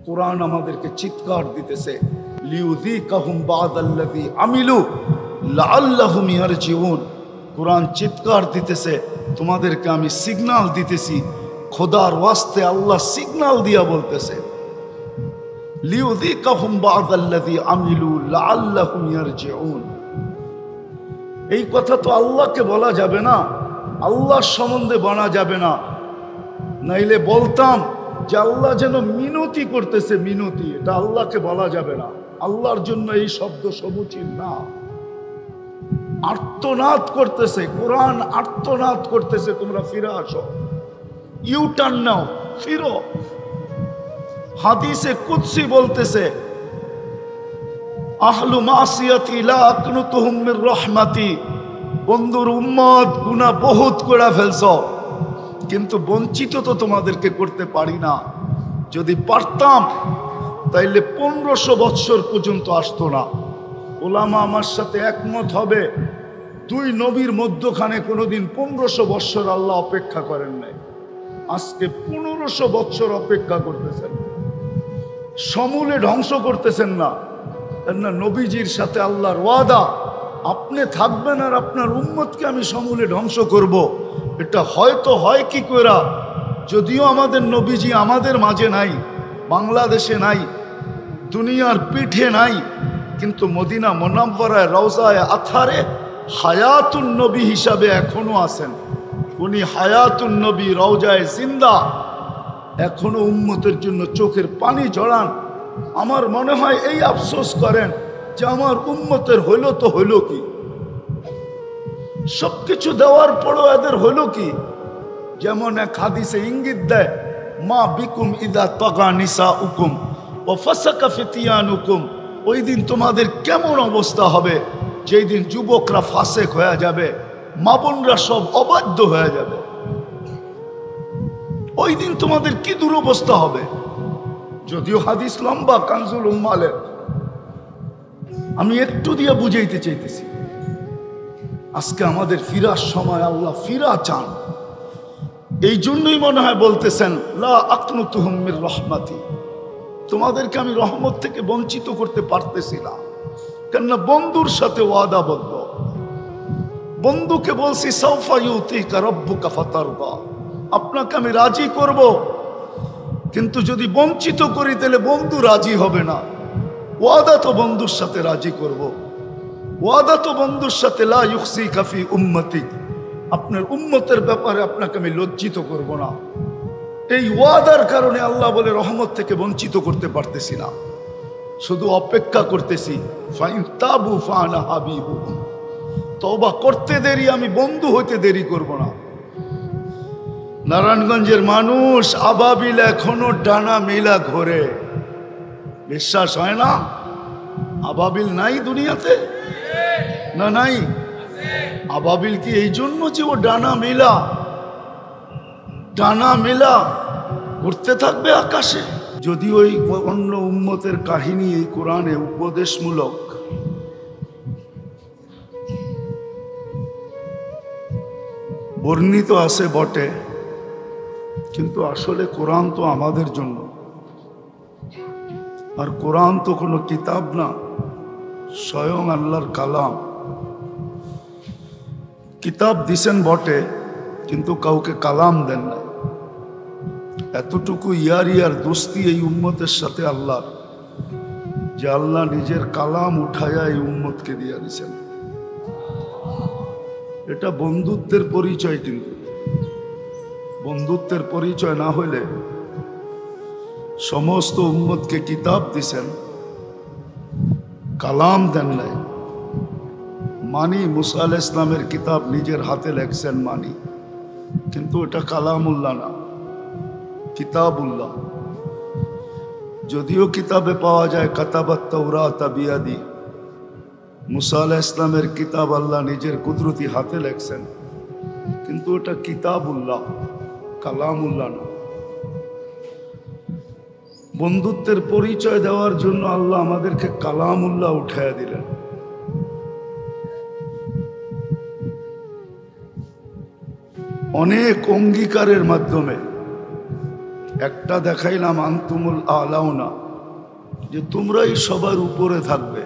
কোরআন আমাদেরকে চিৎকার দিতেছে, লিউযীকাহুম বা'দাল্লাযী আমিলু লাআল্লাহুম ইয়ারজিউন। কোরআন চিৎকার দিতেছে, তোমাদেরকে আমি সিগন্যাল দিতেছি। খোদার ওয়াস্তে আল্লাহ সিগন্যাল দিয়া বলতেছে, লিউযীকাহুম বা'দাল্লাযী আমিলু লাআল্লাহুম ইয়ারজিউন। এই কথা তো আল্লাহকে বলা যাবে না, আল্লাহর সম্বন্ধে বলা যাবে না। নাইলে বলতাম যে আল্লাহ যেন মিনতি করতেছে, মিনতি। এটা আল্লাহকে বলা যাবে না, আল্লাহর জন্য এই শব্দ সমুচিত না। আর্তনাদ করতেছে, কোরআন আর্তনাদ করতেছে, তোমরা ফিরে আসো, ইউ টার্ন নাও, ফিরো। হাদিসে কুদসি বলতেছে, আহলু মাসিয়াতি লা আকনুতুহুম মির রাহমাতি। বন্ধুর উম্মত গুনাহ বহুত করে ফেলছো, কিন্তু বঞ্চিত তো তোমাদেরকে করতে পারি না। যদি পারতাম তাইলে 1500 বৎসর পর্যন্ত আসতো না। ওলামা আমার সাথে একমত হবে, দুই নবীর মধ্যখানে কোনোদিন 1500 বৎসর আল্লাহ অপেক্ষা করেন নাই। আজকে 1500 বৎসর অপেক্ষা করতেছেন, সমূলে ধ্বংস করতেছেন না। না, নবীজির সাথে আল্লাহর ওয়াদা, আপনি থাকবেন আর আপনার উম্মতকে আমি সমূলে ধ্বংস করব। এটা হয়তো হয় কি কইরা, যদিও আমাদের নবীজি আমাদের মাঝে নাই, বাংলাদেশে নাই, দুনিয়ার পিঠে নাই, কিন্তু মদিনা মুনাওয়ারায় রওজায়ে আতহারে হায়াতুন নবী হিসাবে এখনো আছেন। উনি হায়াতুন নবী, রওজায়ে জিন্দা, এখনো উম্মতের জন্য চোখের পানি ঝরান। আমার মনে হয় এই আফসোস করেন যে আমার উম্মতের হইল তো হইল কি, সবকিছু দেওয়ার পরও এদের হইল কি। যেমন এক হাদিসে ইঙ্গিত দেয়, মা বিকুম ইদা তাগা নিসাউকুম ওয়া ফাসাকা ফিতিয়ানুকুম। ওই দিন তোমাদের কেমন অবস্থা হবে, যেই দিন যুবকরা ফাসেক হয়ে যাবে, মা বোনরা সব অবাধ্য হয়ে যাবে। ওই দিন তোমাদের কি দুরবস্থা হবে। যদিও হাদিস লম্বা, কানজুল উম্মালের, আমি একটু দিয়ে বুঝাইতে চাইতেছি। আজকে আমাদের ফিরার সময়, আল্লাহ ফিরা চান। এই জন্যই মনে হয় বলতেছেন, লা আকনুতুহুম মির রাহমাতি, তোমাদেরকে আমি রহমত থেকে বঞ্চিত করতে পারতেছি না। কেননা বন্ধুর সাথে ওয়াদাবদ্ধ। বন্ধুকে বলছি, সাউফা ইউতিকা রাব্বুকা ফাতারদা, আপনাকে আমি রাজি করব। কিন্তু যদি বঞ্চিত করি তাহলে বন্ধু রাজি হবে না। ওয়াদা তো বন্ধুর সাথে রাজি করব। ওয়াদা তো বন্ধুর সাথে, লা ইউখসিকা ফি উম্মতি, আপনার উম্মতের ব্যাপারে আপনাকে আমি লজ্জিত করব না। এই ওয়াদার কারণে আল্লাহ বলে রহমত থেকে বঞ্চিত করতে পারতেছি না, শুধু অপেক্ষা করতেছি। ফাইন তাবু ফানা হাবিবুহুম, তওবা করতে দেরি, আমি বন্ধু হইতে দেরি করব না। নারায়ণগঞ্জের মানুষ আবাবিল এখনো ডানা মেলা ঘোরে, বিশ্বাস হয় না? আবাবিল নাই দুনিয়াতে? না নাই? আবাবিল কি এই জন্য যে ও ডানা মেলা, ডানা মেলা ঘুরতে থাকবে আকাশে? যদি ওই অন্য উম্মতের কাহিনী এই কোরআনে উপদেশমূলক, বর্ণিত আছে বটে, কিন্তু আসলে কোরআন তো আমাদের জন্য। আর কোরআন তো কোনো কিতাব না, স্বয়ং আল্লাহর কালাম। কিতাব দিছেন বটে, কিন্তু কাউকে কালাম দেন না। এতটুকু ইয়ার দোস্তি এই উম্মতের সাথে আল্লাহর, যে আল্লাহ নিজের কালাম উঠাইয়া এই উম্মতকে দিয়া দিছেন। এটা বন্ধুত্বের পরিচয়। কিন্তু বন্ধুত্বের পরিচয় না হইলে সমস্ত উম্মতকে কিতাব দিছেন, কালাম দেন নাই। মানি মুসা আলাইহিস সালামের কিতাব নিজের হাতে লেখছেন, মানি, কিন্তু এটা কালামুল্লাহ না, কিতাবুল্লাহ। যদিও কিতাবে পাওয়া যায় কাতাবাত তাওরাত বিয়াদি, মুসা আলাইহিস সালামের কিতাব আল্লাহ নিজের কুদরতি হাতে লেখছেন, কিন্তু এটা কিতাবুল্লাহ, কালামুল্লাহ না। বন্ধুত্বের পরিচয় দেওয়ার জন্য আল্লাহ আমাদেরকে কালামুল্লাহ উঠাইয়া দিলেন। অনেক অঙ্গীকারের মাধ্যমে একটা দেখাইলাম আনতুমুল আলাউনা, যে তোমরাই সবার উপরে থাকবে,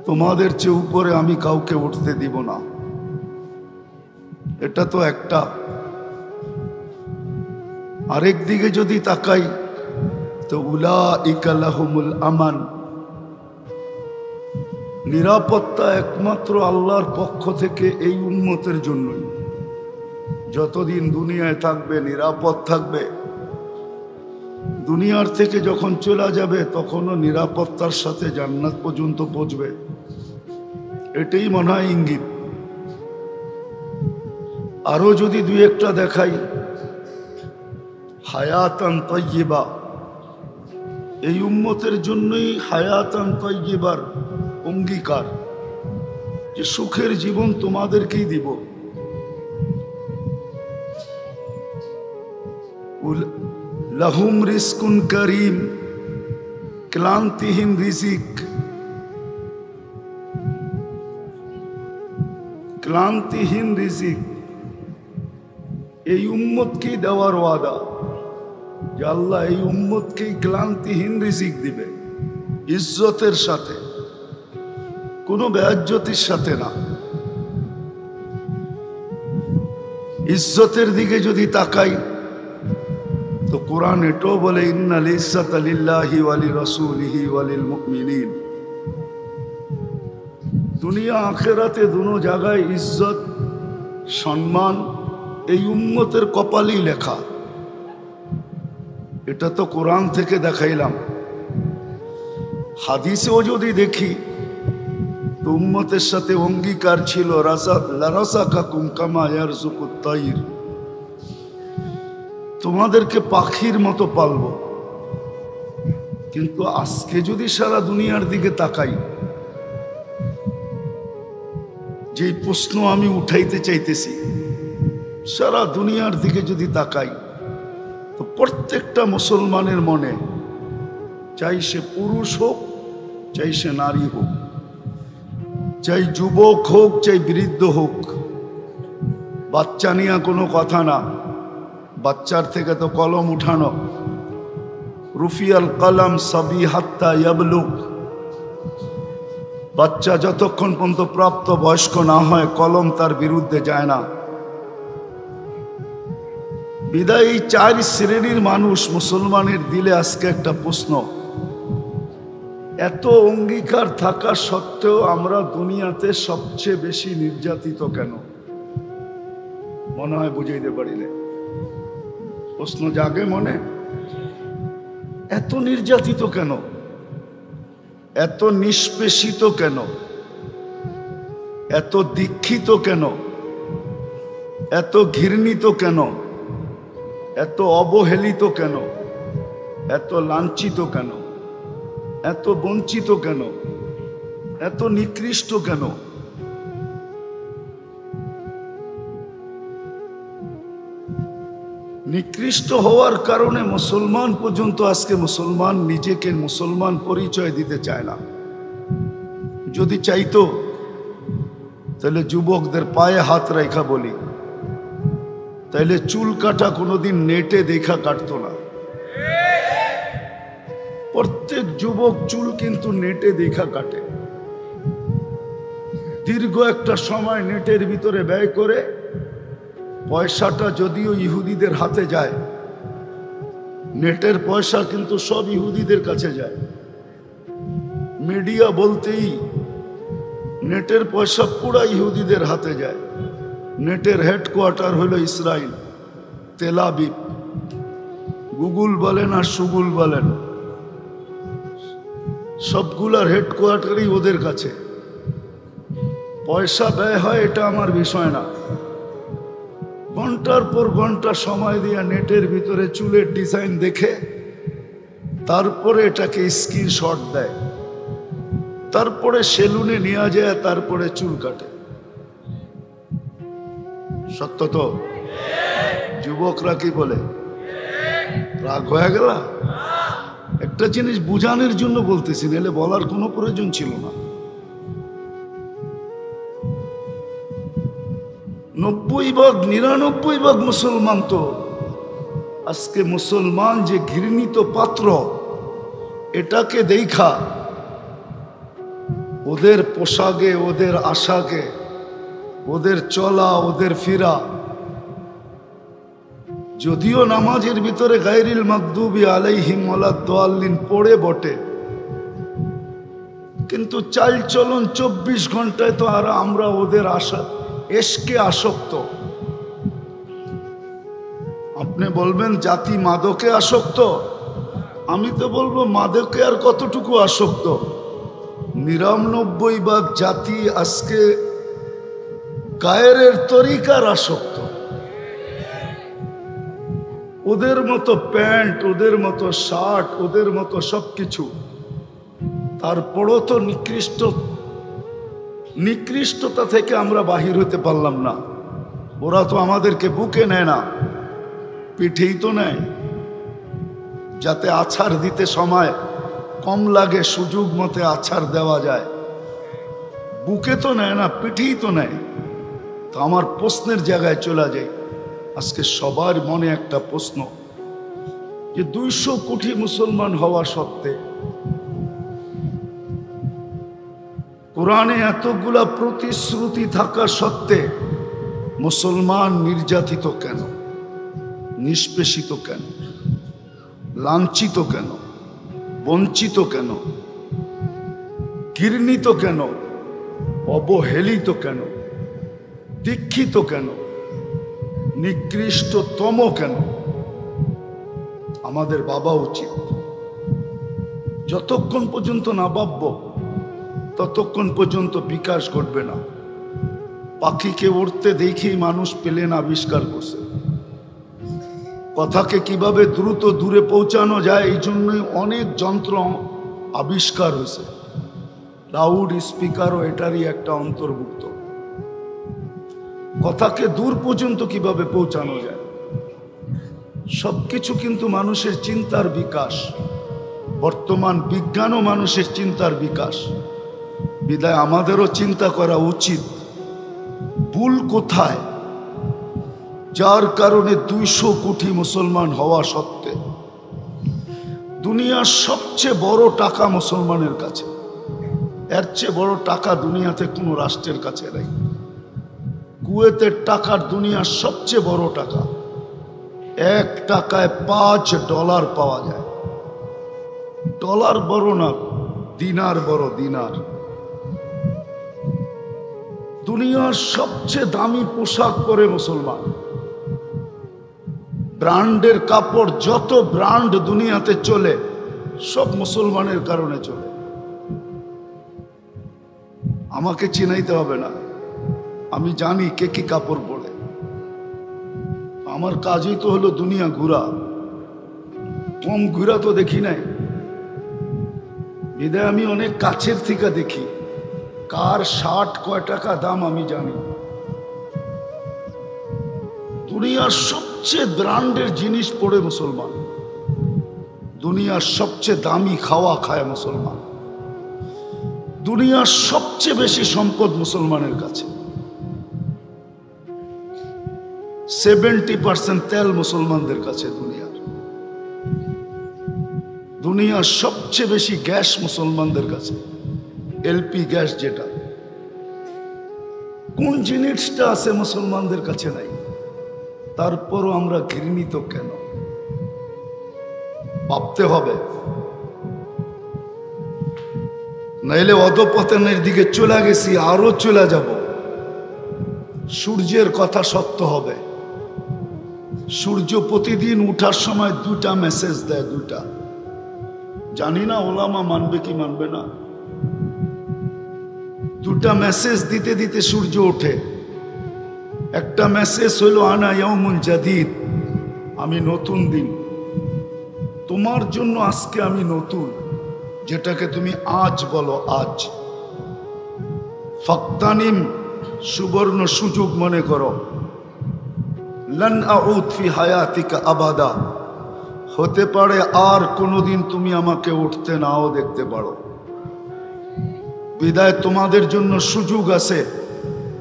তোমাদের চেয়ে উপরে আমি কাউকে উঠতে দিব না। এটা তো একটা। আরেক দিকে যদি তাকাই তো উলাইকা লাহুমুল আমান, নিরাপত্তা একমাত্র আল্লাহর পক্ষ থেকে এই উম্মতের জন্যই। যতদিন দুনিয়ায় থাকবে নিরাপদ থাকবে, দুনিয়ার থেকে যখন চলে যাবে তখনও নিরাপত্তার সাথে জান্নাত পর্যন্ত পৌঁছবে। এটাই মনে হয় ইঙ্গিত। আরো যদি দুই একটা দেখাই, হায়াতান তাইয়্যিবা, এই উম্মতের জন্যই হায়াতান তাইয়্যিবার অঙ্গীকার, যে সুখের জীবন তোমাদেরকেই দিব। লাহুম রিজকুন কারীম, ক্লান্তিহীন রিজিক, ক্লান্তিহীন রিজিক এই উম্মতকেই দেওয়ার ওয়াদা, যে আল্লাহ এই উম্মতকেই ক্লান্তিহীন রিজিক দিবে, ইজ্জতের সাথে, কোনো বেয়াজ্জতির সাথে না। ইজ্জতের দিকে যদি তাকাই তো কোরআন এটাও বলে, ইন্নাল ইজ্জাতা লিল্লাহি ওয়া লিরাসূলিহি ওয়া লিল মুমিনিন। দুনিয়া আখিরাতে দুনো জায়গায় ইজ্জত সম্মান এই উম্মতের কপালেই লেখা। এটা তো কোরআন থেকে দেখাইলাম। হাদিসেও যদি দেখি তো উম্মতের সাথে অঙ্গীকার ছিল, লারাযাকাকুম কামা ইয়ারযুকুত তাইর, তোমাদেরকে পাখির মতো পালবো। কিন্তু আজকে যদি সারা দুনিয়ার দিকে তাকাই, যে প্রশ্ন আমি উঠাইতে চাইতেছি, সারা দুনিয়ার দিকে যদি তাকাই তো প্রত্যেকটা মুসলমানের মনে, চাই সে পুরুষ হোক চাই সে নারী হোক, চাই যুবক হোক চাই বৃদ্ধ হোক, বাচ্চা নিয়ে কোনো কথা না, বাচ্চার থেকে তো কলম উঠানো, রুফিয়াল কলম সাবি হাত্তা ইয়াবলুগ, বাচ্চা যতক্ষণ পর্যন্ত প্রাপ্ত বয়স্ক না হয় কলম তার বিরুদ্ধে যায় না। বিদায় এই চার শ্রেণীর মানুষ মুসলমানের দিলে আজকে একটা প্রশ্ন, এত অঙ্গীকার থাকা সত্ত্বেও আমরা দুনিয়াতে সবচেয়ে বেশি নির্যাতিত কেন? মনে হয় বুঝাইতে পারিলে প্রশ্ন জাগে মনে, এত নির্যাতিত কেন, এত নিষ্পেষিত কেন, এত দীক্ষিত কেন, এত ঘৃণিত কেন, এত অবহেলিত কেন, এত লাঞ্ছিত কেন, এত বঞ্চিত কেন, এত নিকৃষ্ট কেন? নিকৃষ্ট হওয়ার কারণে মুসলমান পর্যন্ত আজকে মুসলমান নিজেকে মুসলমান পরিচয় দিতে চায় না। যদি চাইতো তাহলে যুবকদের পায়ে হাত রেখা বলি, তাইলে চুল কাটা কোনোদিন নেটে দেখা কাটতো না। প্রত্যেক যুবক চুল কিন্তু নেটে দেখা কাটে, দীর্ঘ একটা সময় নেটের ভিতরে ব্যয় করে, পয়সাটা যদিও ইহুদিদের হাতে যায়, নেটের পয়সা কিন্তু সব ইহুদিদের কাছে যায়। মিডিয়া বলতেই নেটের পয়সা পুরা ইহুদিদের হাতে যায়। নেটের হেডকোয়ার্টার হলো ইসরায়েল, তেল আবিব। গুগল বলেন আর সুগুল বলেন, সবগুলার হেডকোয়ার্টারই ওদের কাছে। পয়সা ব্যয় হয় এটা আমার বিষয় না, ঘন্টার পর ঘন্টা সময় দিয়ে নেটের ভিতরে চুলের ডিজাইন দেখে তারপরে এটাকে স্ক্রিনশট দেয়, তারপরে সেলুনে নিয়ে যায়, তারপরে চুল কাটে। সত্য তো? যুবকরা কি বলে? রাগ হয়ে গেল? একটা জিনিস বুঝানোর জন্য বলতেছি, নাহলে বলার কোনো প্রয়োজন ছিল না। 90 ভাগ 99 ভাগ মুসলমান তো আজকে মুসলমান যে ঘৃণিত পাত্র, এটাকে দেখা ওদের পোশাকে, ওদের আশাকে, ওদের চলা, ওদের ফিরা, যদিও নামাজের ভিতরে গায়রিল মাগদুবি আলাইহিম ওয়ালাদ-দাল্লিন পড়ে বটে, কিন্তু চাল চলন 24 ঘন্টায় তো আর আমরা ওদের আশা এশকে আসক্ত। আপনি বলবেন জাতি মাদকে আসক্ত, আমি তো বলবো মাদকে আর কতটুকু আসক্ত। 99% জাতি আজকে গায়ের তরিকার আসক্ত। ওদের মতো প্যান্ট, ওদের মতো শার্ট, ওদের মতো সবকিছু, তারপরও তো নিকৃষ্টতা থেকে আমরা বাহির হতে পারলাম না। ওরা তো আমাদেরকে বুকে নেয় না, পিঠেই তো নেয়, যাতে আছাড় দিতে সময় কম লাগে, সুযোগ মতে আছাড় দেওয়া যায়। বুকে তো নেয় না, পিঠেই তো নেয়। তো আমার প্রশ্নের জায়গায় চলে যাই। আজকে সবার মনে একটা প্রশ্ন, যে 200 কোটি মুসলমান হওয়া সত্ত্বে, কোরআনে এতগুলা প্রতিশ্রুতি থাকা সত্ত্বে মুসলমান নির্যাতিত কেন, নিষ্পেষিত কেন, লাঞ্ছিত কেন, বঞ্চিত কেন, ঘৃণিত কেন, অবহেলিত কেন, দীক্ষিত কেন, নিকৃষ্টতম কেন? আমাদের ভাবা উচিত। যতক্ষণ পর্যন্ত না ভাবব, ততক্ষণ পর্যন্ত বিকাশ ঘটবে না। পাখিকে উড়তে দেখেই মানুষ প্লেন আবিষ্কার করছে। কথাকে কিভাবে দ্রুত দূরে পৌঁছানো যায়, এই জন্যই অনেক যন্ত্র আবিষ্কার হয়েছে। লাউড স্পিকারও এটারই একটা অন্তর্ভুক্ত। কথাকে দূর পর্যন্ত কিভাবে পৌঁছানো যায়, সবকিছু কিন্তু মানুষের চিন্তার বিকাশ। বর্তমান বিজ্ঞানও মানুষের চিন্তার বিকাশ। বিদায় আমাদেরও চিন্তা করা উচিত ভুল কোথায়, যার কারণে 200 কোটি মুসলমান হওয়া সত্ত্বে দুনিয়ার সবচেয়ে বড় টাকা মুসলমানের কাছে। এর চেয়ে বড় টাকা দুনিয়াতে কোনো রাষ্ট্রের কাছে নেই। কুয়েতের টাকার দুনিয়ার সবচেয়ে বড় টাকা। 1 টাকায় $5 পাওয়া যায়। ডলার বড় না, দিনার বড়, দিনার। দুনিয়ার সবচেয়ে দামি পোশাক পরে মুসলমান। ব্র্যান্ডের কাপড়, যত ব্র্যান্ড দুনিয়াতে চলে সব মুসলমানের কারণে চলে। আমাকে চিনাইতে হবে না, আমি জানি কে কি কাপড় পরে। আমার কাজই তো হলো দুনিয়া ঘুরা। কম ঘুরা তো দেখি নাই, বিদায় আমি অনেক কাছের থেকে দেখি। কার শার্ট কয় টাকা দাম আমি জানি। দুনিয়ার সবচেয়ে ব্র্যান্ডের জিনিস পড়ে মুসলমান। দুনিয়ার সবচেয়ে দামি খাওয়া খায় মুসলমান। দুনিয়ার সবচেয়ে বেশি সম্পদ মুসলমানের কাছে। 70% তেল মুসলমানদের কাছে দুনিয়ার। দুনিয়ার সবচেয়ে বেশি গ্যাস মুসলমানদের কাছে, এলপি গ্যাস যেটা। কোন জিনিসটা আছে মুসলমানদের কাছে নাই? তারপরও আমরা ঘৃণিত কেন? ভাবতে হবে, নাইলে অধঃপতনের দিকে চলে গেছি, আরো চলে যাব। সূর্যের কথা সত্য হবে। সূর্য প্রতিদিন উঠার সময় 2টা মেসেজ দেয়, 2টা। জানি না ওলামা মানবে কি মানবে না। 2টা মেসেজ দিতে দিতে সূর্য ওঠে। একটা মেসেজ হইল আনা ইয়াউমুন জাদীদ, আমি নতুন দিন। তোমার জন্য আজকে আমি নতুন, যেটাকে তুমি আজ বলো আজ। ফাক্তানিম, সুবর্ণ সুযোগ মনে করো। লান আউদ ফি হায়াতিকা আবাদা, হতে পারে আর কোনোদিন তুমি আমাকে উঠতে নাও দেখতে পারো। বিদায় তোমাদের জন্য সুযোগ আছে,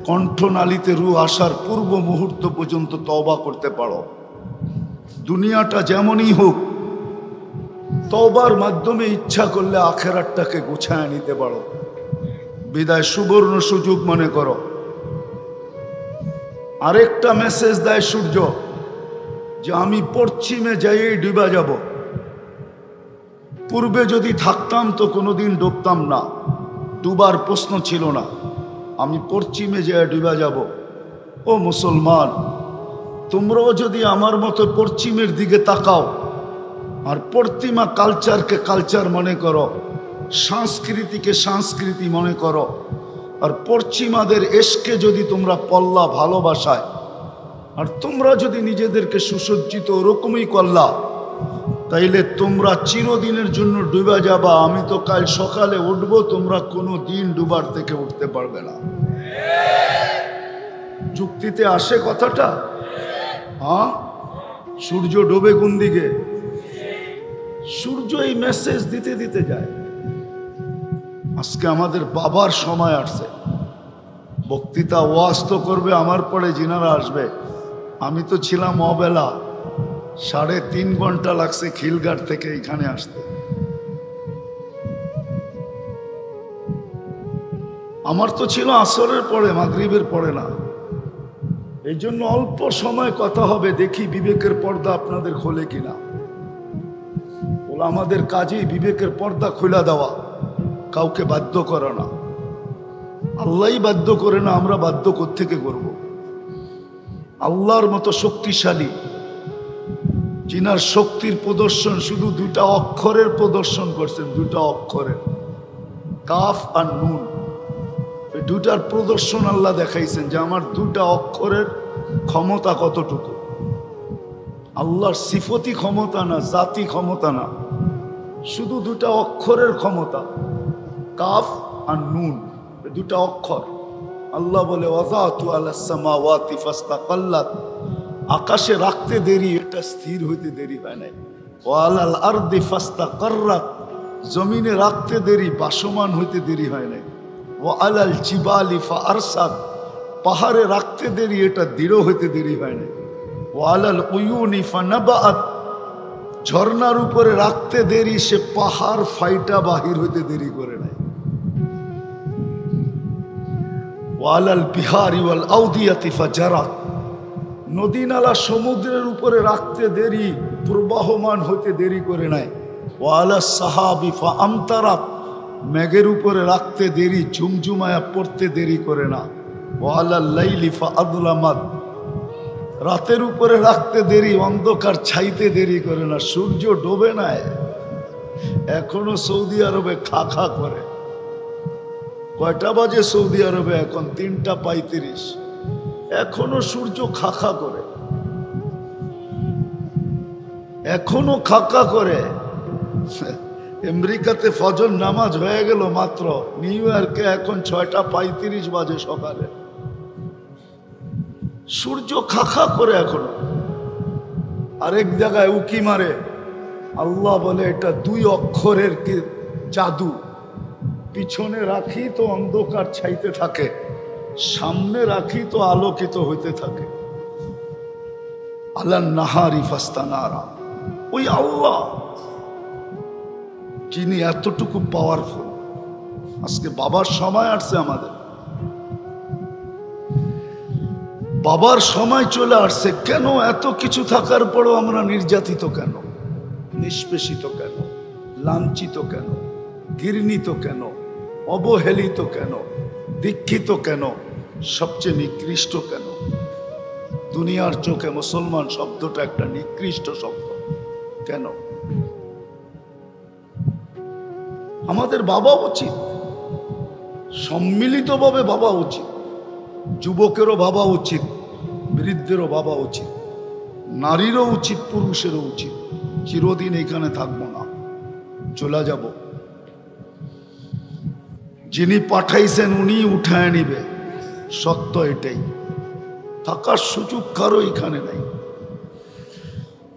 কণ্ঠনালীতে রূহ আসার পূর্ব মুহূর্ত পর্যন্ত তওবা করতে পারো। দুনিয়াটা যেমনই হোক, তওবার মাধ্যমে ইচ্ছা করলে আখেরাতটাকে গুছায় নিতে পারো। বিদায় সুবর্ণ সুযোগ মনে করো। আরেকটা মেসেজ দেয় সূর্য যে আমি পশ্চিমে যাইয়েই ডুবা যাব। পূর্বে যদি থাকতাম তো কোনোদিন ডুবতাম না, ডুবার প্রশ্ন ছিল না। আমি পশ্চিমে যাই ডুবা যাব। ও মুসলমান, তোমরাও যদি আমার মতো পশ্চিমের দিকে তাকাও আর পশ্চিমা কালচারকে কালচার মনে করো, সংস্কৃতিকে সংস্কৃতি মনে করো, আর পশ্চিমাদের এসকে যদি তোমরা পল্লা ভালোবাসায়, আর তোমরা যদি নিজেদেরকে সুসজ্জিত ওরকমই করলা, তাইলে তোমরা চিরদিনের জন্য ডুবা যাবা। আমি তো কাল সকালে উঠবো, তোমরা কোনো দিন ডুবার থেকে উঠতে পারবে না। যুক্তিতে আসে কথাটা? হ্যাঁ, সূর্য ডোবে কোন দিকে? সূর্য এই মেসেজ দিতে দিতে যায়। আজকে আমাদের বাবার সময় আসছে, বক্তৃতা ওয়াজ তো করবে, আমার পরে যিনারা আসবে। আমি তো ছিলাম অবেলা, 3.5 ঘন্টা লাগছে খিলঘাট থেকে এখানে আসতে। আমার তো ছিল আসরের পরে, মাগরিবের পরে না। এই জন্য অল্প সময় কথা হবে, দেখি বিবেকের পর্দা আপনাদের খোলে কিনা। ওলা আমাদের কাজেই বিবেকের পর্দা খুলে দেওয়া, কাউকে বাধ্য করা না। আল্লাহই বাধ্য করে না, আমরা বাধ্য কোত্থেকে করব? আল্লাহর মতো শক্তিশালী, যিনার শক্তির প্রদর্শন শুধু 2টা অক্ষরের প্রদর্শন করছেন, 2টা অক্ষরের, কাফ আর নুন। এই 2টার প্রদর্শন আল্লাহ দেখাইছেন যে আমার 2টা অক্ষরের ক্ষমতা কতটুকু। আল্লাহর সিফতি ক্ষমতা না, জাতি ক্ষমতা না, শুধু 2টা অক্ষরের ক্ষমতা, কাফ আর নুন। 2টা অক্ষর। আল্লাহ বলে ওয়াযাতু আলাস সামাওয়াতি ফাস্তাকাল্লাত, আকাশে রাখতে দেরি, এটা স্থির হইতে দেরি হয় নাই। ওয়ালাল আরদি ফাস্তাকাররাত, জমিনে রাখতে দেরি, বাসমান হইতে দেরি হয় নাই। ওয়ালাল জিবালি ফাআরসাত, পাহাড়ে রাখতে দেরি, এটা দৃঢ় হইতে দেরি হয় নাই। ওয়ালাল উয়ুনি ফানাবাত, ঝর্ণার উপরে রাখতে দেরি, সে পাহাড় ফাইটা বাহির হইতে দেরি করে নাই। ওয়ালাল বিহারি ওয়াল আউদিয়াতি ফাজারাত, নদী নালা সমুদ্রের উপরে রাখতে দেরি, প্রবাহমান হতে দেরি করে নাই। ওয়ালাস সাহাবি ফাআমতারাত, মেঘের উপরে রাখতে দেরি, ঝুমঝুমায়া পড়তে দেরি করে না। ওয়ালাল লাইলি ফাআযলামাত, রাতের উপরে রাখতে দেরি, অন্ধকার ছাইতে দেরি করে না। সূর্য ডোবে নাই, এখনো সৌদি আরবে খা খা করে। কয়টা বাজে সৌদি আরবে এখন? 3:35। এখনো সূর্য খাখা করে, এখনো খাকা করে। আমেরিকাতে ফজর নামাজ হয়ে গেল মাত্র, নিউ ইয়র্কে এখন 6:35 বাজে সকালে। সূর্য খাখা করে এখনো। আরেক জায়গায় উকি মারে, আল্লাহ বলে এটা 2 অক্ষরের কি জাদু। পিছনে রাখি তো অন্ধকার ছাইতে থাকে, সামনে রাখি তো আলোকিত হইতে থাকে। আলান নাহারি ফাস্তানারা, ওই আল্লাহ যিনি এতটুকু পাওয়ারফুল। আজকে বাবার সময় আসছে আমাদের, বাবার সময় চলে আসছে। কেন এত কিছু থাকার পরও আমরা নির্যাতিত কেন, নিষ্পেষিত কেন, লাঞ্ছিত কেন, ঘৃণিত কেন, অবহেলিত কেন, দীক্ষিত কেন, সবচেয়ে নিকৃষ্ট কেন? দুনিয়ার চোখে মুসলমান শব্দটা একটা নিকৃষ্ট শব্দ কেন? আমাদের ভাবা উচিত, সম্মিলিতভাবে ভাবা উচিত। যুবকেরও ভাবা উচিত, বৃদ্ধেরও ভাবা উচিত, নারীরও উচিত, পুরুষেরও উচিত। চিরদিন এখানে থাকবো না, চলে যাব। যিনি পাঠাইছেন উনি উঠায় নিবে, সত্য এটাই। থাকার সুযোগ কারো এখানে নাই।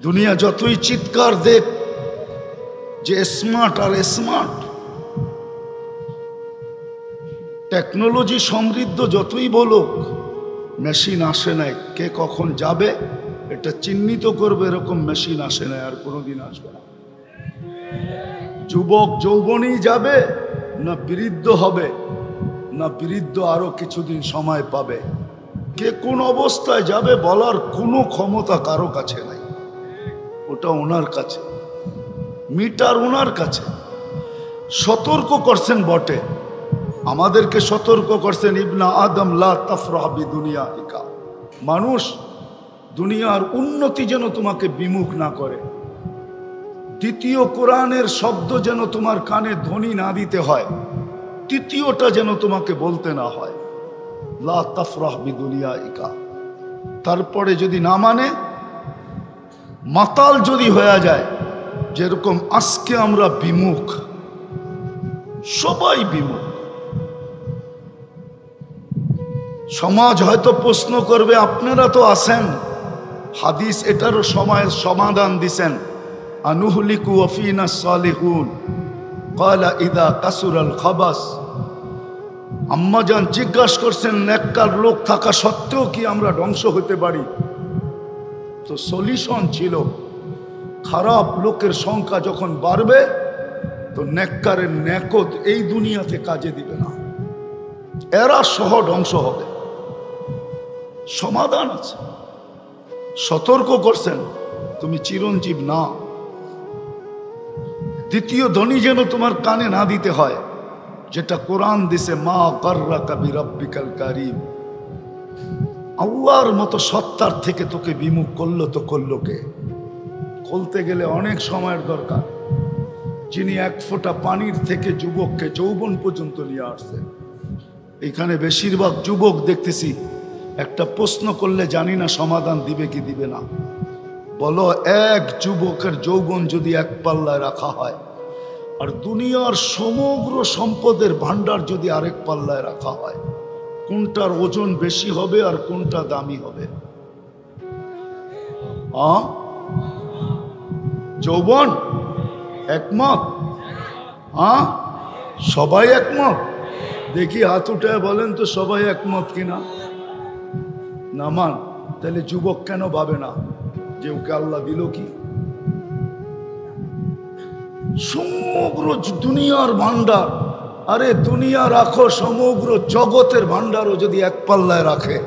দুনিয়া যতই চিৎকার দেখ যে স্মার্ট আর স্মার্ট, টেকনোলজি সমৃদ্ধ যতই বলুক, মেশিন আসে নাই। কে কখন যাবে এটা চিহ্নিত করবে এরকম মেশিন আসে না, আর কোনোদিন আসবে না। যুবক যৌবনই যাবে, না বৃদ্ধ হবে, না বৃদ্ধ আরো কিছুদিন সময় পাবে। কে কোন অবস্থায় যাবে বলার কোনো ক্ষমতা কারো কাছে নাই। ওটা ওনার কাছে, মিটার ওনার কাছে। সতর্ক করছেন বটে, আমাদেরকে সতর্ক করছেন, ইবনা আদম লা তাফরাহ বিদুনিয়াহিকা, মানুষ দুনিয়ার উন্নতি যেন তোমাকে বিমুখ না করে। দ্বিতীয় কোরআনের শব্দ যেন তোমার কানে ধ্বনি না দিতে হয়, তৃতীয়টা যেন তোমাকে বলতে না হয়, লা তাফরাহ বিদুনিয়াহিকা। তারপরে যদি না মানে, মাতাল যদি হয়ে যায়, যেরকম আজকে আমরা বিমুখ, সবাই বিমুখ। সমাজ হয়তো প্রশ্ন করবে, আপনারা তো আছেন, হাদিস এটারও সময়ের সমাধান দিছেন, আনুহলিকু ওয়াফিনা সালিহুন ক্বালা ইযা কাসুরাল খাবাস। আম্মাজান জিজ্ঞাসা করছেন, নেককার লোক থাকা সত্ত্বেও কি আমরা ধ্বংস হতে পারি? তো সলিউশন ছিল, খারাপ লোকের সংখ্যা যখন বাড়বে তো নেককারের নেকত এই দুনিয়াতে কাজে দিবে না, এরা সহ ধ্বংস হবে। সমাধান আছে, সতর্ক করছেন, তুমি চিরঞ্জীব না। দ্বিতীয় ধ্বনি যেন তোমার কানে না দিতে হয়, যেটা কোরআন দিছে, মা গাররাকা বিরাব্বিকাল কারীম। আল্লাহর মতো সত্তার থেকে তোকে বিমুখ করলো তো করলো কে? খুলতে গেলে অনেক সময়ের দরকার। যিনি এক ফোঁটা পানির থেকে যুবককে যৌবন পর্যন্ত নিয়ে আসছেন, এখানে বেশিরভাগ যুবক দেখতেছি, একটা প্রশ্ন করলে জানি না সমাধান দিবে কি দিবে না। বলো, এক যুবকের যৌবন যদি এক পাল্লায় রাখা হয়, আর দুনিয়ার সমগ্র সম্পদের ভান্ডার যদি আরেক পাল্লায় রাখা হয়, কোনটার ওজন বেশি হবে আর কোনটা দামি হবে? যৌবন একমত? সবাই একমত? দেখি হাত উঠায় বলেন তো সবাই একমত কিনা। না মান, তাহলে যুবক কেন ভাবে না যে ওকে আল্লাহ দিল কি? সমগ্র দুনিয়ার ভান্ডার, আরে দুনিয়া রাখো, সমগ্র জগতের ভান্ডারও যদি এক পাল্লায় রাখে,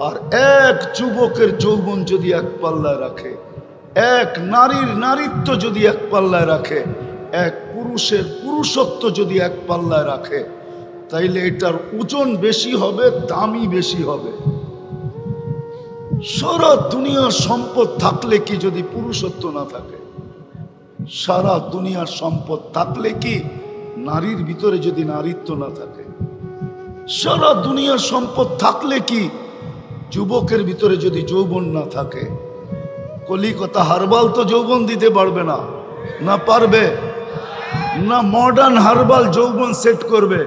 আর এক যুবকের যৌবন যদি এক পাল্লায় রাখে, এক নারীর নারীত্ব যদি এক পাল্লায় রাখে, এক পুরুষের পুরুষত্ব যদি এক পাল্লায় রাখে, তাইলে এটার ওজন বেশি হবে, দামি বেশি হবে। সারা দুনিয়ার সম্পদ থাকলে কি যদি পুরুষত্ব না থাকে? সারা দুনিয়ার সম্পদ থাকলে কি নারীর ভিতরে যদি নারীত্ব না থাকে? সারা দুনিয়ার সম্পদ থাকলে কি যুবকের ভিতরে যদি যৌবন না থাকে? কলিকাতা হারবাল তো যৌবন দিতে পারবে না, না পারবে? না মডার্ন হারবাল যৌবন সেট করবে,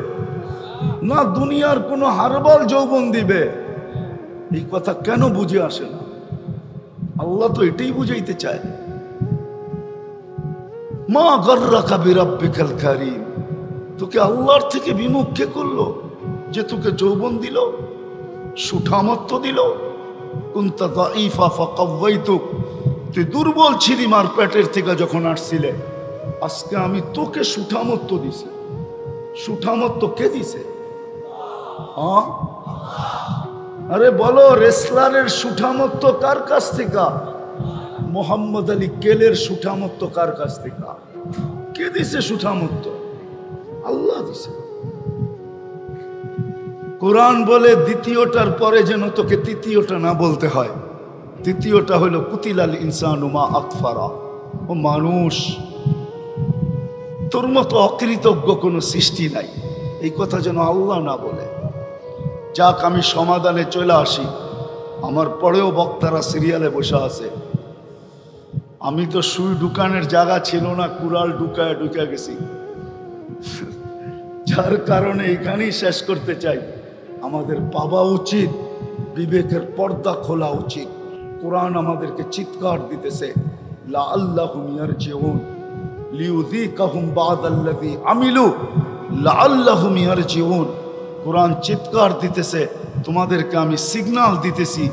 না দুনিয়ার কোনো হারবাল যৌবন দিবে। এই কথা কেন বুঝে আসে না? আল্লাহ তো এটাই বুঝাইতে চায়, মা গাররাকা বিরাব্বিকাল কারীম। তোকে আল্লাহর থেকে বিমুখ কে করলো যে তোকে যৌবন দিল, সুঠামত্ব দিল? কুনতা যায়ীফা ফাকাওয়াইতুক, তুই দুর্বল ছিলি মার পেটের থেকে যখন আসছিলে, আজকে আমি তোকে সুঠামত্ব দিছি। সুঠামত্ব কে দিছে? আরে বলো, রেসলারের সুঠামত্ব কার কাছ থেকে? মোহাম্মদ আলী কেলের সুঠামত্ব কার কাছ থেকে? কে দিছে সুঠামত্ব? আল্লাহ দিছে। কোরআন বলে দ্বিতীয়টার পরে যেন তোকে তৃতীয়টা না বলতে হয়। তৃতীয়টা হলো কুতিলাল ইনসানু মা আকফারা। ও মানুষ, তোর মতো অকৃতজ্ঞ কোনো সৃষ্টি নাই, এই কথা যেন আল্লাহ না বলে। যাক, আমি সমাধানে চলে আসি। আমার পরেও বক্তারা সিরিয়ালে বসে আছে, আমি তো সুই ঢুকানের জায়গা ছিল না, কুড়াল ঢুকায় গেছি, যার কারণে এখানেই শেষ করতে চাই। আমাদের পাওয়া উচিত, বিবেকের পর্দা খোলা উচিত। কোরআন আমাদেরকে চিৎকার দিতেছে, লাআল্লাহুম ইয়ারজিউন লিউযীকাহুম বা'দাল্লাযী আমিলু লাআল্লাহুম ইয়ারজিউন। কোরআন চিৎকার দিতেছে, তোমাদেরকে আমি সিগন্যাল দিতেছি,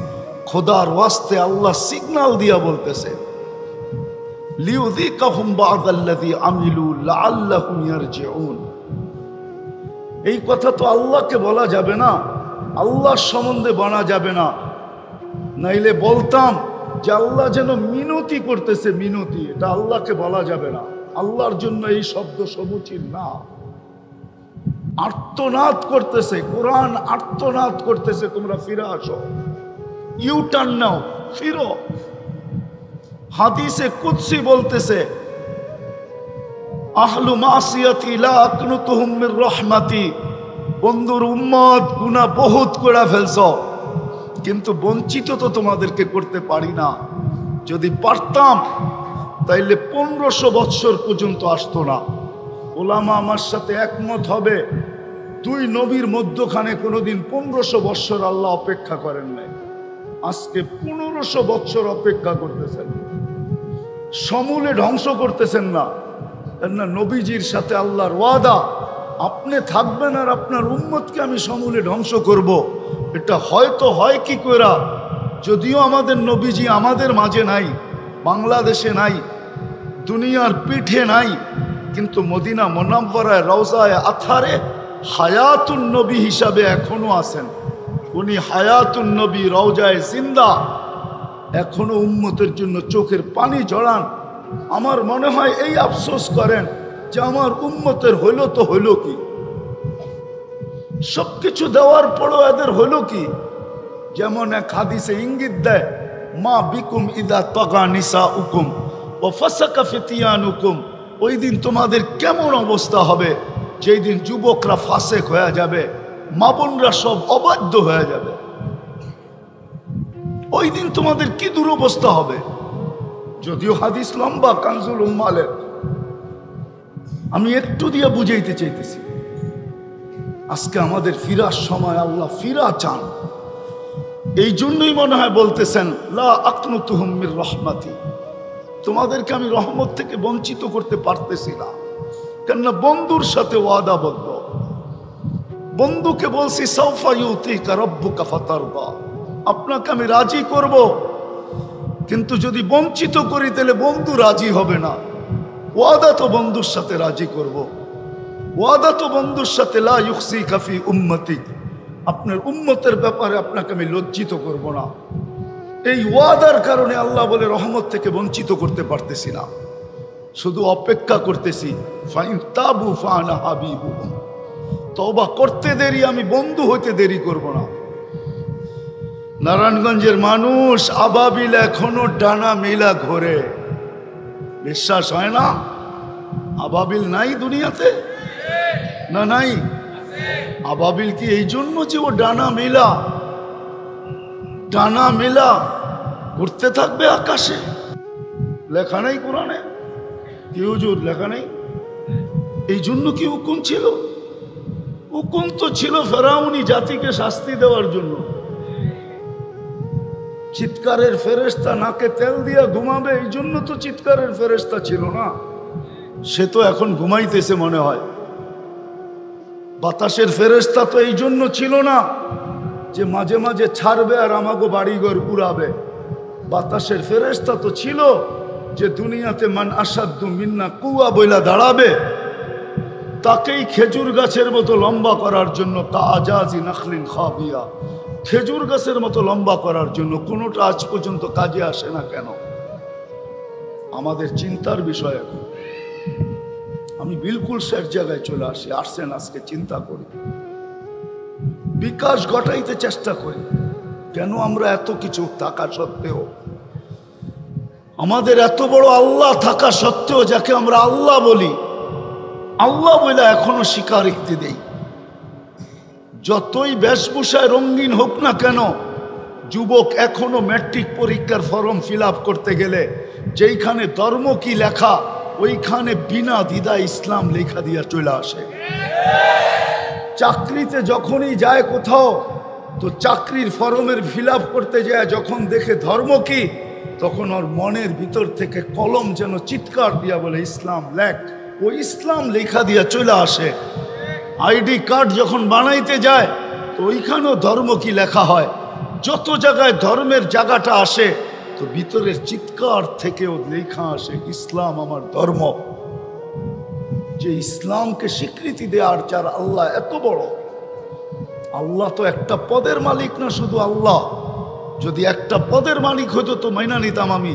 খোদার ওয়াস্তে আল্লাহ সিগন্যাল দিয়া বলতেছে, লিউযিকাহুম বা'দাল্লাযী আমিলু লাআল্লাহুম ইয়ারজিউন। এই কথা তো আল্লাহকে বলা যাবে না, আল্লাহর সম্বন্ধে বলা যাবে না। নাইলে বলতাম যে আল্লাহ যেন মিনতি করতেছে, মিনতি, এটা আল্লাহকে বলা যাবে না। আল্লাহর জন্য এই শব্দ সমুচিত না। আর্তনাদ করতেছে, কোরআন আর্তনাদ করতেছে, তোমরা ফিরে আসো, ইউটার্ন নাও, ফিরো। হাদিসে কুদসি বলতেছে, আহলু মাসিয়াতি লা আকনুতুহুম মির রাহমাতি। বন্ধুর উম্মত গুনাহ বহুত করে ফেলছো, কিন্তু বঞ্চিত তো তোমাদেরকে করতে পারি না। যদি পারতাম তাইলে 1500 বৎসর পর্যন্ত আসতো না। ওলামা আমার সাথে একমত হবে, দুই নবীর মধ্যখানে কোনোদিন 1500 বৎসর আল্লাহ অপেক্ষা করেন নাই। আজকে 1500 বৎসর অপেক্ষা করতেছেন, সমূলে ধ্বংস করতেছেন না। না, নবীজির সাথে আল্লাহর ওয়াদা, আপনি থাকবেন আর আপনার উম্মতকে আমি সমূলে ধ্বংস করব। এটা হয়তো হয় কি কইরা, যদিও আমাদের নবীজি আমাদের মাঝে নাই, বাংলাদেশে নাই, দুনিয়ার পিঠে নাই, কিন্তু মদিনা মুনাওয়ারায় রওজায়ে আতহারে হায়াতুন নবী হিসাবে এখনো আছেন। উনি হায়াতুন নবী, রওজায়ে জিন্দা, এখনো উম্মতের জন্য চোখের পানি ঝরান। আমার মনে হয় এই আফসোস করেন যে আমার উম্মতের হইল তো হইল কি, সবকিছু দেওয়ার পরও এদের হইল কি। যেমন এক হাদিসে ইঙ্গিত দেয়, মা বিকুম ইদা তাগা নিসাউকুম ওয়া ফাসাকা ফিতিয়ানুকুম। ওই দিন তোমাদের কেমন অবস্থা হবে, যেই দিন যুবকরা ফাসেক হয়ে যাবে, মা বোনরা সব অবাধ্য হয়ে যাবে। ওই দিন তোমাদের কি দুরবস্থা হবে। যদিও হাদিস লম্বা, কানজুল উম্মালের, আমি একটু দিয়ে বুঝাইতে চাইতেছি। আজকে আমাদের ফিরার সময়, আল্লাহ ফিরা চান। এই জন্যই মনে হয় বলতেছেন, লা আকনুতুহুম মির রাহমাতি, তোমাদেরকে আমি রহমত থেকে বঞ্চিত করতে পারতেছি না। কেননা বন্ধুর সাথে ওয়াদাবদ্ধ। বন্ধুকে বলছি, সাউফা ইউতিকা রাব্বুকা ফাতারদা, আপনাকে আমি রাজি করব, কিন্তু যদি বঞ্চিত করি তাহলে বন্ধু রাজি হবে না। ওয়াদা তো বন্ধুর সাথে রাজি করব, ওয়াদা তো বন্ধুর সাথে, লা ইউখসিকা ফি উম্মতিক, আপনার উম্মতের ব্যাপারে আপনাকে আমি লজ্জিত করব না। এই ওয়াদার কারণে আল্লাহ বলে রহমত থেকে বঞ্চিত করতে পারতেছি না, শুধু অপেক্ষা করতেছি। ফাইন তাবু ফানা হাবিবুহুম, তওবা করতে দেরি, আমি বন্ধু হইতে দেরি করব না। নারায়ণগঞ্জের মানুষ আবাবিল এখনো ডানা মেলা ঘোরে, বিশ্বাস হয় না? আবাবিল নাই দুনিয়াতে? না নাই? আবাবিল কি এই জন্য যে ও ডানা মেলা, ডানা মেলা ঘুরতে থাকবে আকাশে? লেখা নেই কোরআনে? কি হুজুর লেখা নেই? এই জন্য কি হুকুম ছিল? হুকুম তো ছিল ফেরাউনি জাতিকে শাস্তি দেওয়ার জন্য। চিৎকারের ফেরেশতা নাকে তেল দিয়া ঘুমাবে, এই জন্য তো চিৎকারের ফেরেশতা ছিল না। সে তো এখন ঘুমাইতেছে মনে হয়। বাতাসের ফেরেশতা তো এই জন্য ছিল না যে মাঝে মাঝে ছাড়বে আর আমাগো বাড়িঘর উড়াবে। বাতাসের ফেরেশতা তো ছিল যে দুনিয়াতে মান আসাদ্দু মিন্না কুয়া বইলা দাঁড়াবে, তাকেই খেজুর গাছের মতো লম্বা করার জন্য, তা আজাজি নাখলিন খাবিয়া, খেজুর গাছের মতো লম্বা করার জন্য। কোনোটা আজ পর্যন্ত কাজে আসে না কেন? আমাদের চিন্তার বিষয় এখন। আমি বিলকুল শেষ জায়গায় চলে আসি, আসছেন আজকে চিন্তা করি, বিকাশ ঘটাইতে চেষ্টা করি। কেন আমরা এত কিছু থাকা সত্ত্বেও, আমাদের এত বড় আল্লাহ থাকা সত্ত্বেও, যাকে আমরা আল্লাহ বলি, আল্লাহ বলে এখনো স্বীকারোক্তি দেই। যতই বেশভূষায় রঙিন হোক না কেন, যুবক এখনো ম্যাট্রিক পরীক্ষার ফর্ম ফিল আপ করতে গেলে যেইখানে ধর্ম কি লেখা, ওইখানে বিনা দ্বিধা ইসলাম লেখা দিয়া চলে আসে। চাকরিতে যখনই যায় কোথাও, তো চাকরির ফর্মের ফিল আপ করতে যায় যখন দেখে ধর্ম কি, তখন ওর মনের ভিতর থেকে কলম যেন চিৎকার দিয়া বলে ইসলাম লেখ, ও ইসলাম লেখা দিয়া চলে আসে। আইডি কার্ড যখন বানাইতে যায়, তো ওইখানেও ধর্ম কি লেখা হয়। যত জায়গায় ধর্মের জায়গাটা আসে তো ভিতরের চিৎকার থেকেও লেখা আসে ইসলাম আমার ধর্ম। যে ইসলামকে স্বীকৃতি দেওয়ার যার আল্লাহ এত বড়। আল্লাহ তো একটা পদের মালিক না, শুধু আল্লাহ। যদি একটা পদের মালিক হতো তো মাইনা নিতাম আমি।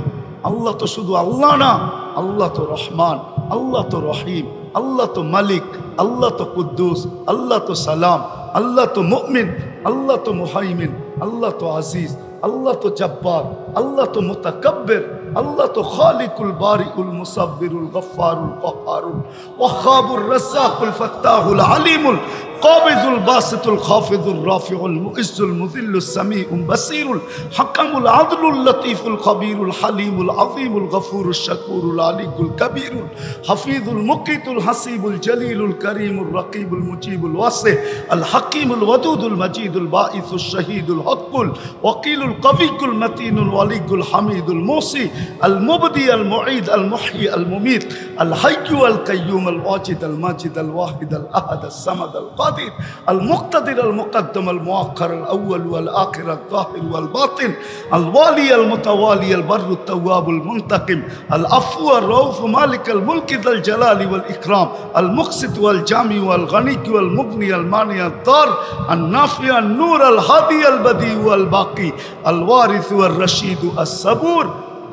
আল্লাহ তো শুধু আল্লাহ না, আল্লাহ তো রহমান, আল্লাহ তো রহিম, আল্লাহ তো মালিক, আল্লাহ তো কুদ্দুস, আল্লাহ তো সালাম, আল্লাহ তো মুমিন, আল্লাহ তো মুহাইমিন, আল্লাহ তো আজিজ, আল্লাহ তো জব্বার, আল্লাহ তো মুতাকাব্বির, আল্লাহ তো খালিকুল বারিকুল মুসাব্বিরুল গফফারুল কহ্হারুল ওয়াহ্হাবুর রাজ্জাকুল ফাত্তাহুল আলিমুল কাবিদুল বাসিতুল খাফিদুল রাফিউল মুইজ্জুল মুযিল্লুস সামিউল বাসীরুল হাকামুল আদলুল লতীফুল খবীরুল হালিমুল আযীমুল গফুরুশ শাকুরুল আলিকুল কবীরুল হাফিজুল মুকিতুল হাসিবুল জলিলুল করিমুল রকিবুল মুজিবুল ওয়াসি আল হাকিমুল ওয়াদুদুল মজিদুল বাঈসুশ শহীদুল হকুল ওয়াকিলুল কবিকুল মতিনুল ওয়ালিকুল হামিদুল মুসি আল মুবদি আল মুঈদ আল মুহয়ি আল মুমীত আল হাইয়্যু আল কাইয়্যুম আল ওয়াজিদ আল মাজিদ আল ওয়াহিদ আল আহাদ আল সামাদ আল القادر المقتدر المقدم المؤخر الأول والآخر الظاهر والباطن الوالي المتوالي البر التواب المنتقم العفو الرؤوف مالك الملك ذا الجلال والإكرام المقسط والجامع والغني والمغني المانع الضار النافع النور الهادي البديع والباقي الوارث والرشيد الصبور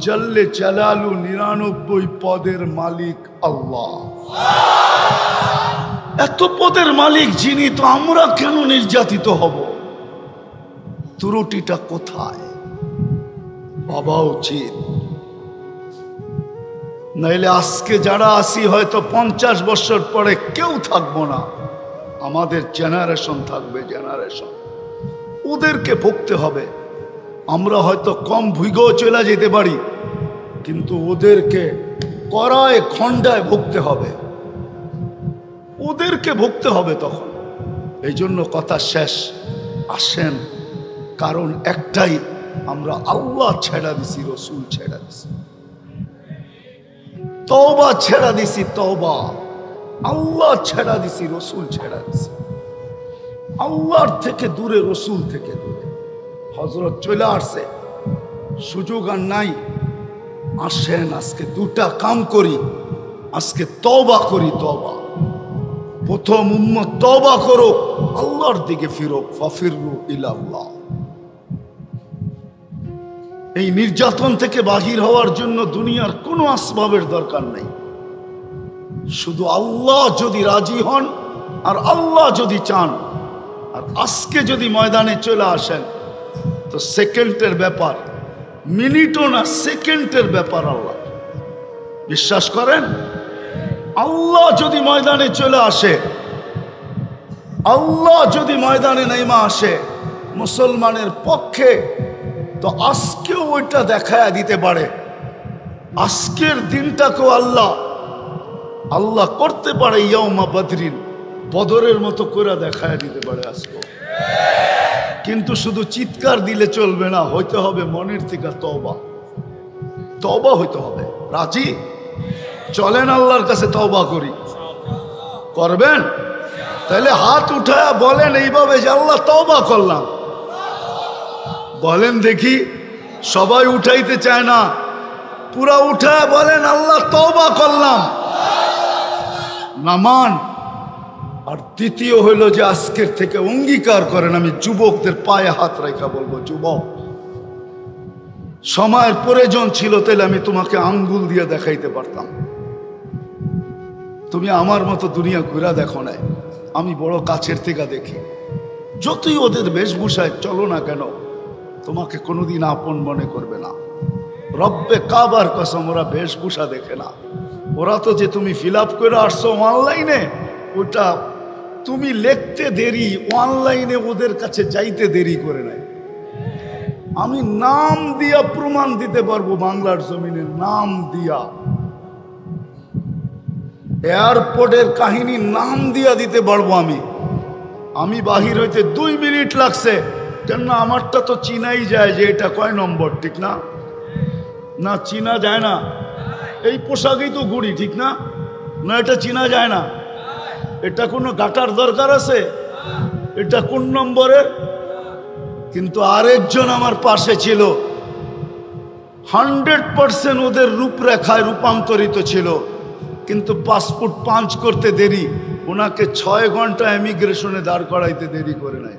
جل جلاله 99 পদের মালিক আল্লাহ। এত পদের মালিক যিনি, তো আমরা কেন নির্যাতিত হব? ত্রুটিটা কোথায় ভাবা উচিত। নাইলে আজকে যারা আসি হয়তো 50 বছর পরে কেউ থাকবো না, আমাদের জেনারেশন থাকবে, জেনারেশন। ওদেরকে ভুগতে হবে। আমরা হয়তো কম ভুগেও চলে যেতে পারি, কিন্তু ওদেরকে কড়ায় খন্ডায় ভুগতে হবে, ওদেরকে ভুগতে হবে তখন। এই জন্য কথা শেষ, আসেন। কারণ একটাই, আমরা আল্লাহ ছেড়া দিছি, রসুল ছেড়া দিছি, তওবা ছেড়া দিছি, তওবা। আল্লাহ ছেড়া দিছি, রসুল ছেড়া দিছি। আল্লাহর থেকে দূরে, রসুল থেকে দূরে। হযরত চলে আসছে, সুযোগ আর নাই। আসেন আজকে দুটা কাম করি, আজকে তওবা করি। তওবা প্রথম উম্মত তওবা করো, আল্লাহর দিকে ফিরো। ফাফিরু ইলাল্লাহ। এই নির্যাতন থেকে বাহির হওয়ার জন্য দুনিয়ার কোনো আসবাবের দরকার নেই। শুধু আল্লাহ যদি রাজি হন আর আল্লাহ যদি চান। আর আজকে যদি ময়দানে চলে আসেন তো সেকেন্ডের ব্যাপার, মিনিটও না, সেকেন্ডের ব্যাপার। আল্লাহ বিশ্বাস করেন? আল্লাহ যদি ময়দানে চলে আসে, আল্লাহ যদি ময়দানে নেমে আসে মুসলমানের পক্ষে, তো আজকেও ওইটা দেখায়া দিতে পারে। আজকের দিনটাকেও আল্লাহ করতে পারে ইয়াউমা বদরিন, বদরের মতো করে দেখায়া দিতে পারে আজকে। কিন্তু শুধু চিৎকার দিলে চলবে না, হইতে হবে মনের থেকে তওবা। তওবা হইতে হবে। রাজি? চলেন আল্লাহর কাছে তওবা করি। করবেন? তাহলে হাত উঠায়া বলেন এইভাবে যে আল্লাহ তওবা করলাম। বলেন দেখি। সবাই উঠাইতে চায় না, পুরা উঠায়া বলেন আল্লাহ তওবা করলাম। নামান। আর দ্বিতীয় হইল যে আজকের থেকে অঙ্গীকার করেন। আমি যুবকদের পায়ে হাত রেখা বলবো, যুবক, সময়ের প্রয়োজন ছিল তাহলে আমি তোমাকে আঙ্গুল দিয়ে দেখাইতে পারতাম। তুমি আমার মতো দুনিয়া ঘুরা দেখো নাই, আমি বড় কাছের থেকে দেখি। যতই ওদের বেশভূষায় চলো না কেন, তোমাকে কোনোদিন আপন মনে করবে না। রব্বে কাবার কসম, ওরা বেশভূষা দেখে না। ওরা তো যে তুমি ফিল আপ করে আসছো অনলাইনে, ওটা তুমি লিখতে দেরি, অনলাইনে ওদের কাছে যাইতে দেরি করে নাই। আমি নাম দিয়া প্রমাণ দিতে পারবো, বাংলার জমিনের নাম দিয়া, এয়ারপোর্টের কাহিনী নাম দিয়া দিতে পারবো। আমি বাহির হইতে 2 মিনিট লাগছে, কেন না আমারটা তো চিনাই যায় যে এটা কয় নম্বর, ঠিক না? না চিনা যায় না। এই পোশাকই তো ঘুরি, ঠিক না? না এটা চিনা যায় না। এটা কোনো গাটার দরকার আছে? এটা কোন নম্বরের? কিন্তু আরেকজন আমার পাশে ছিল, 100% ওদের রূপরেখায় রূপান্তরিত ছিল, কিন্তু পাসপোর্ট পাঞ্চ করতে দেরি, ওনাকে 6 ঘন্টা ইমিগ্রেশনে দাঁড় করাইতে দেরি করে নাই।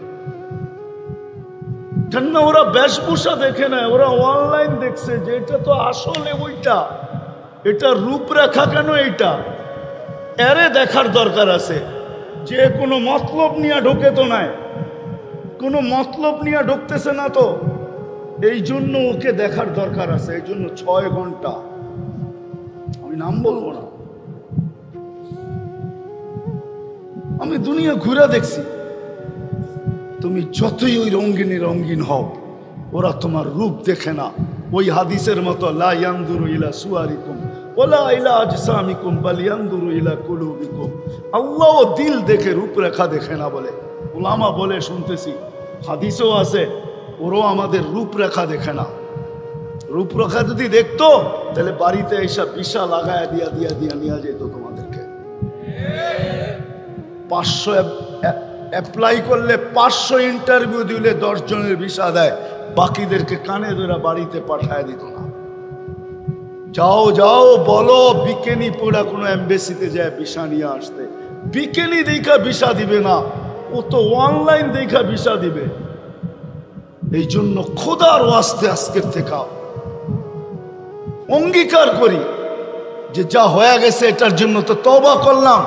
কেন? ওরা বেশভূষা দেখে নাই, ওরা অনলাইন দেখছে যে এটা তো আসলে ওইটা, এটা রূপরেখা কেন এইটা, এরে দেখার দরকার আছে। যে কোনো মতলব নিয়ে ঢোকে তো নাই, কোনো মতলব নিয়ে ঢুকতেছে না তো, এই জন্য ওকে দেখার দরকার আছে। এই জন্য 6 ঘন্টা, আমি নাম বলবো না, আমি দুনিয়া ঘুরে দেখছি। তুমি যতই ওই রঙ্গিনী রঙ্গিন হও, ওরা তোমার রূপ দেখে না। ওই হাদিসের মতো লা ইয়ানদুরু ইলা সুয়ারিকুম ওয়ালা ইলা আজসামিকুম বাল ইয়ানদুরু ইলা কুলুবিকুম। আল্লাহ দিল দেখে, রূপরেখা দেখে না বলে উলামা বলে শুনতেছি, হাদিসেও আছে। ওরাও আমাদের রূপরেখা দেখে না। রূপরেখা যদি দেখতো তাহলে বাড়িতে এসব বিশা লাগায় দিয়া দিয়া দিয়া নিয়ে যেত তোমাদেরকে। 500 অ্যাপ্লাই করলে 500 ইন্টারভিউ দিলে 10 জনের ভিসা দেয়, বাকিদেরকে কানে ধরে বাড়িতে পাঠায় দিত না। যাও যাও বলো বিকেনি পুরা কোনো এমবেসিতে যায় ভিসা নিয়ে আসতে। বিকেনি দেখা ভিসা দিবে না, ও তো অনলাইন দেখা ভিসা দিবে। এই জন্য খোদার ওয়াস্তে আজকের থেকে অঙ্গীকার করি যে যা হয়ে গেছে এটার জন্য তো তওবা করলাম,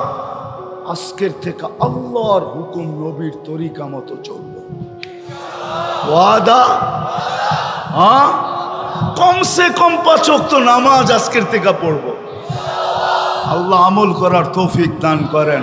আজকের থেকে আল্লাহর হুকুম নবীর তরিকা মতো চলবো। ওয়াদা? হ্যাঁ, কমসে কম 5 ওয়াক্ত নামাজ আজকের থেকে পড়বো। আল্লাহ আমল করার তৌফিক দান করেন।